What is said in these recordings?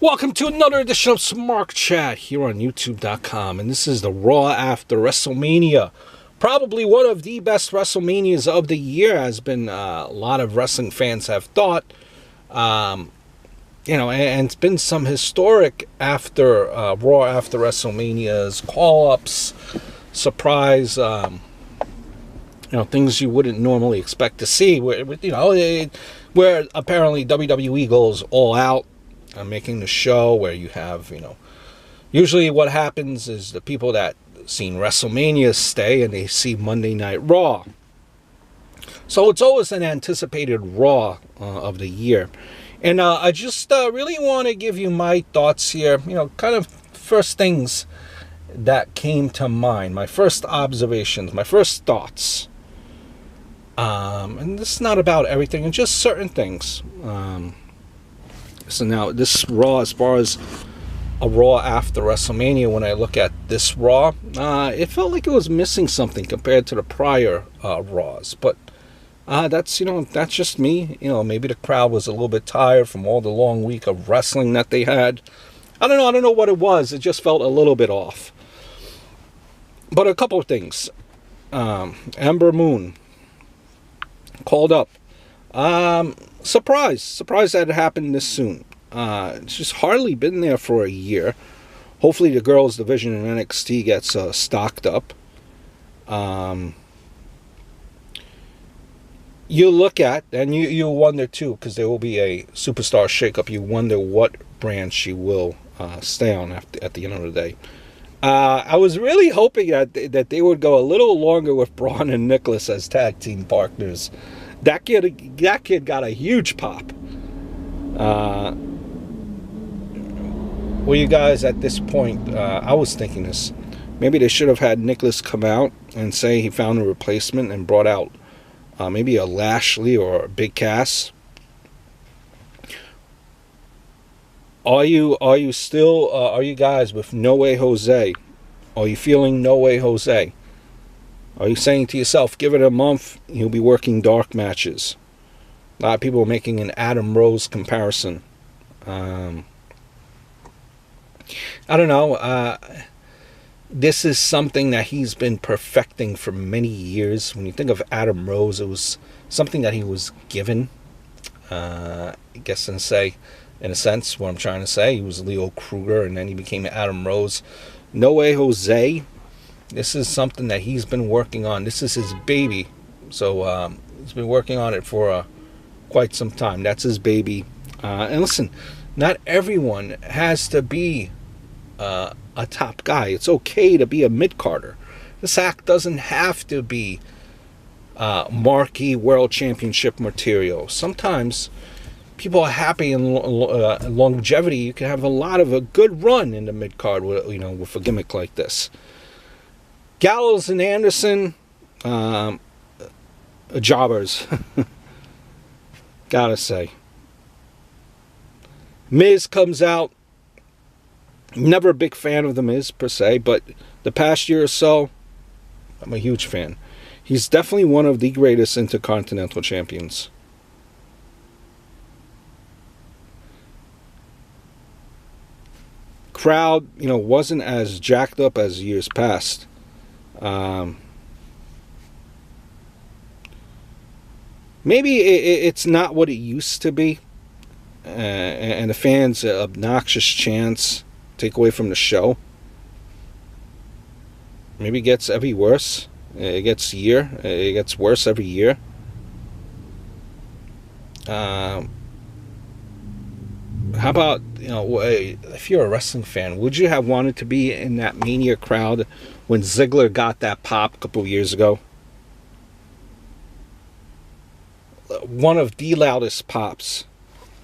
Welcome to another edition of Smart Chat here on YouTube.com, and this is the Raw after Wrestlemania. Probably one of the best WrestleManias of the year, has been a lot of wrestling fans have thought. And it's been some historic after Raw after WrestleManias, call-ups, surprise, things you wouldn't normally expect to see. Where apparently WWE goes all out. Making the show where you have, usually what happens is the people that seen WrestleMania stay and they see Monday Night Raw. So it's always an anticipated Raw of the year. And I just really want to give you my thoughts here, kind of first things that came to mind, my first observations, my first thoughts. And this is not about everything, and just certain things. So now this Raw, as far as a Raw after WrestleMania, when I look at this Raw, it felt like it was missing something compared to the prior Raws. But that's just me. Maybe the crowd was a little bit tired from all the long week of wrestling that they had. I don't know what it was. It just felt a little bit off. But a couple of things. Ember Moon called up. Surprised that it happened this soon. It's just hardly been there for a year. Hopefully the girls division in NXT gets stocked up. You look at, and you wonder too, because there will be a superstar shakeup. You wonder what brand she will stay on at the end of the day. I was really hoping that they would go a little longer with Braun and Nicholas as tag team partners. That kid got a huge pop. Well, you guys, at this point, I was thinking this. Maybe they should have had Nicholas come out and say he found a replacement and brought out maybe a Lashley or a Big Cass. Are you guys with No Way Jose? Are you feeling No Way Jose? Are you saying to yourself, give it a month, he'll be working dark matches? A lot of people are making an Adam Rose comparison. I don't know. This is something that he's been perfecting for many years. When you think of Adam Rose, it was something that he was given. I guess in a sense, what I'm trying to say, he was Leo Kruger, and then he became Adam Rose. No Way Jose. This is something that he's been working on. This is his baby. So he's been working on it for quite some time. That's his baby. And listen, not everyone has to be a top guy. It's okay to be a mid-carder. This act doesn't have to be marquee world championship material. Sometimes people are happy in longevity. You can have a good run in the mid-card with a gimmick like this. Gallows and Anderson, jobbers. Gotta say. Miz comes out. Never a big fan of the Miz per se, but the past year or so, I'm a huge fan. He's definitely one of the greatest Intercontinental champions. Crowd, wasn't as jacked up as years past. Maybe it's not what it used to be, and the fans' obnoxious chants take away from the show. Maybe it gets every worse. It gets worse every year. How about, if you're a wrestling fan, would you have wanted to be in that Mania crowd when Ziggler got that pop a couple of years ago? One of the loudest pops,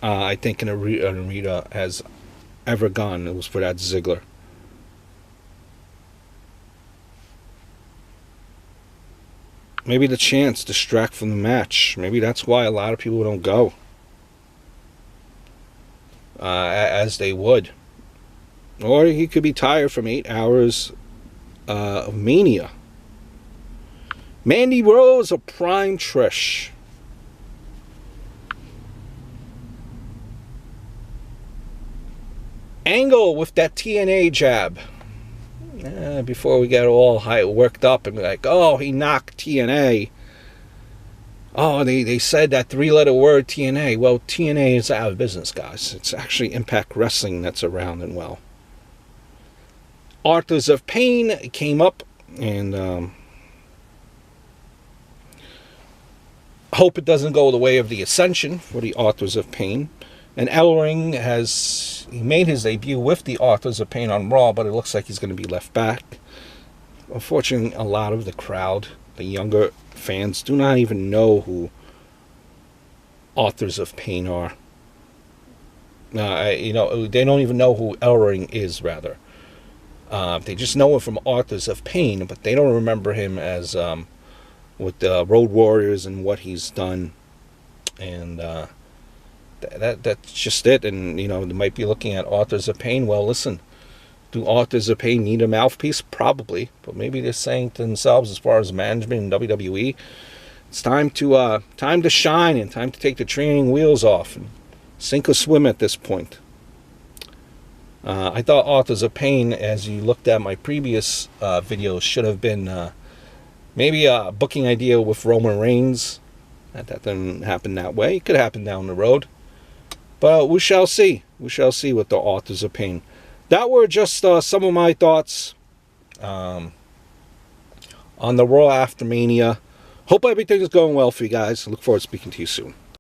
I think, an arena has ever gone. It was for that Ziggler. Maybe the chants distract from the match. Maybe that's why a lot of people don't go as they would. Or he could be tired from 8 hours of Mania. Mandy Rose or Prime Trish? Angle with that TNA jab. Before we get all worked up and be like, oh, he knocked TNA. Oh, they said that three-letter word TNA. Well, TNA is out of business, guys. It's actually Impact Wrestling that's around and well. Authors of Pain came up, and hope it doesn't go the way of the Ascension for the Authors of Pain. And Ellering he made his debut with the Authors of Pain on Raw, but it looks like he's going to be left back. Unfortunately, a lot of the crowd, the younger fans, do not even know who Authors of Pain are. They don't even know who Ellering is, rather. They just know him from Authors of Pain, but they don't remember him as with the Road Warriors and what he's done. And that's just it. And, they might be looking at Authors of Pain. Well, listen, do Authors of Pain need a mouthpiece? Probably. But maybe they're saying to themselves, as far as management in WWE, it's time to shine and time to take the training wheels off and sink or swim at this point. I thought Authors of Pain, as you looked at my previous videos, should have been maybe a booking idea with Roman Reigns. That didn't happen that way. It could happen down the road. But we shall see. We shall see with the Authors of Pain. That were just some of my thoughts on the Raw after Mania. Hope everything is going well for you guys. I look forward to speaking to you soon.